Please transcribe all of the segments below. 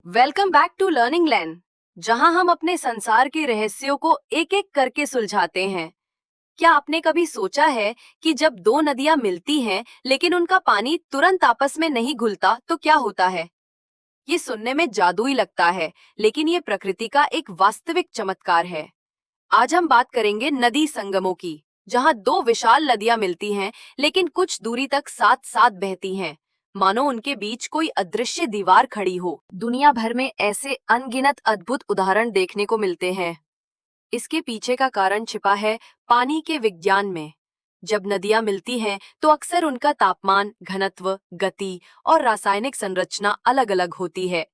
Welcome back to learning लैन, जहां हम अपने संसार के रहस्यों को एक एक करके सुलझाते हैं। क्या आपने कभी सोचा है कि जब दो नदियां मिलती हैं लेकिन उनका पानी तुरंत आपस में नहीं घुलता तो क्या होता है? ये सुनने में जादुई लगता है, लेकिन ये प्रकृति का एक वास्तविक चमत्कार है। आज हम बात करेंगे नदी संगमों की, जहां दो विशाल नदियां मिलती हैं लेकिन कुछ दूरी तक साथ साथ बहती हैं, मानो उनके बीच कोई अदृश्य दीवार खड़ी हो। दुनिया भर में ऐसे अनगिनत अद्भुत उदाहरण देखने को मिलते हैं। इसके पीछे का कारण छिपा है पानी के विज्ञान में। जब नदियां मिलती हैं तो अक्सर उनका तापमान, घनत्व, गति और रासायनिक संरचना अलग अलग होती है।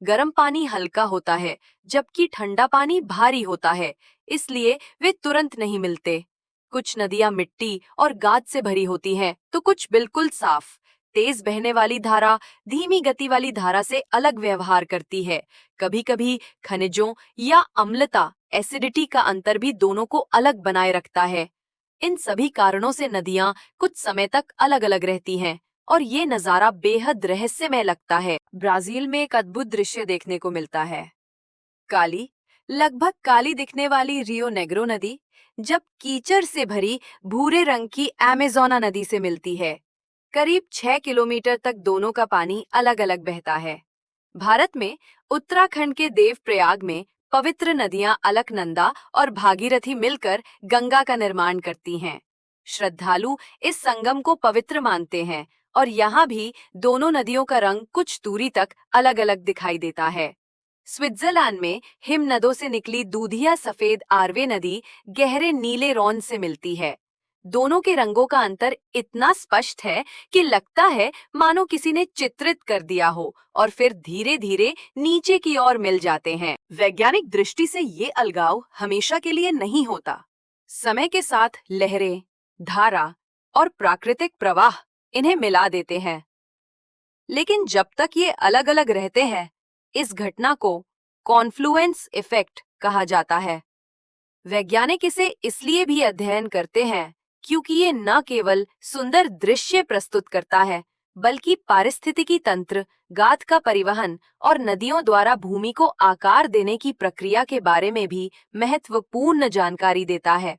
गर्म पानी हल्का होता है, जबकि ठंडा पानी भारी होता है, इसलिए वे तुरंत नहीं मिलते। कुछ नदियां मिट्टी और गाद से भरी होती हैं, तो कुछ बिल्कुल साफ। तेज बहने वाली धारा धीमी गति वाली धारा से अलग व्यवहार करती है। कभी-कभी खनिजों या अम्लता, एसिडिटी का अंतर भी दोनों को अलग बनाए रखता है। इन सभी कारणों से नदियां कुछ समय तक अलग अलग रहती हैं और ये नजारा बेहद रहस्यमय लगता है। ब्राजील में एक अद्भुत दृश्य देखने को मिलता है। काली, लगभग काली दिखने वाली रियो नेग्रो नदी जब कीचड़ से भरी भूरे रंग की अमेज़ोना नदी से मिलती है। करीब 6 किलोमीटर तक दोनों का पानी अलग अलग बहता है। भारत में उत्तराखंड के देवप्रयाग में पवित्र नदियां अलकनंदा और भागीरथी मिलकर गंगा का निर्माण करती हैं। श्रद्धालु इस संगम को पवित्र मानते हैं और यहाँ भी दोनों नदियों का रंग कुछ दूरी तक अलग अलग दिखाई देता है। स्विट्जरलैंड में हिमनदों से निकली दूधिया सफेद आर्वे नदी गहरे नीले रौन से मिलती है। दोनों के रंगों का अंतर इतना स्पष्ट है कि लगता है मानो किसी ने चित्रित कर दिया हो और फिर धीरे धीरे नीचे की ओर मिल जाते हैं। वैज्ञानिक दृष्टि से ये अलगाव हमेशा के लिए नहीं होता। समय के साथ लहरें, धारा और प्राकृतिक प्रवाह इन्हें मिला देते हैं। लेकिन जब तक ये अलग अलग रहते हैं, इस घटना को कॉन्फ्लुएंस इफेक्ट कहा जाता है। वैज्ञानिक इसे इसलिए भी अध्ययन करते हैं क्योंकि ये न केवल सुंदर दृश्य प्रस्तुत करता है, बल्कि पारिस्थितिकी तंत्र, गाद का परिवहन और नदियों द्वारा भूमि को आकार देने की प्रक्रिया के बारे में भी महत्वपूर्ण जानकारी देता है।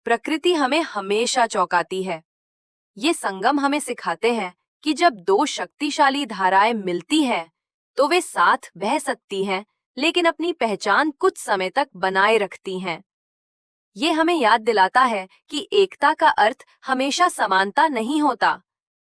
प्रकृति हमें हमेशा चौंकाती है। ये संगम हमें सिखाते हैं कि जब दो शक्तिशाली धाराएं मिलती हैं, तो वे साथ बह सकती हैं, लेकिन अपनी पहचान कुछ समय तक बनाए रखती हैं। ये हमें याद दिलाता है कि एकता का अर्थ हमेशा समानता नहीं होता।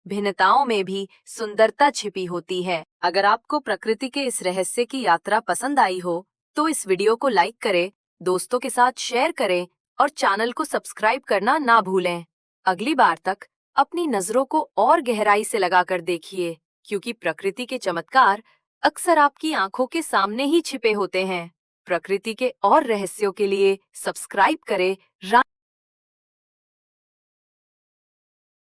भिन्नताओं में भी सुंदरता छिपी होती है। अगर आपको प्रकृति के इस रहस्य की यात्रा पसंद आई हो, तो इस वीडियो को लाइक करें, दोस्तों के साथ शेयर करें और चैनल को सब्सक्राइब करना ना भूलें। अगली बार तक अपनी नजरों को और गहराई से लगाकर देखिए, क्योंकि प्रकृति के चमत्कार अक्सर आपकी आंखों के सामने ही छिपे होते हैं। प्रकृति के और रहस्यों के लिए सब्सक्राइब करें।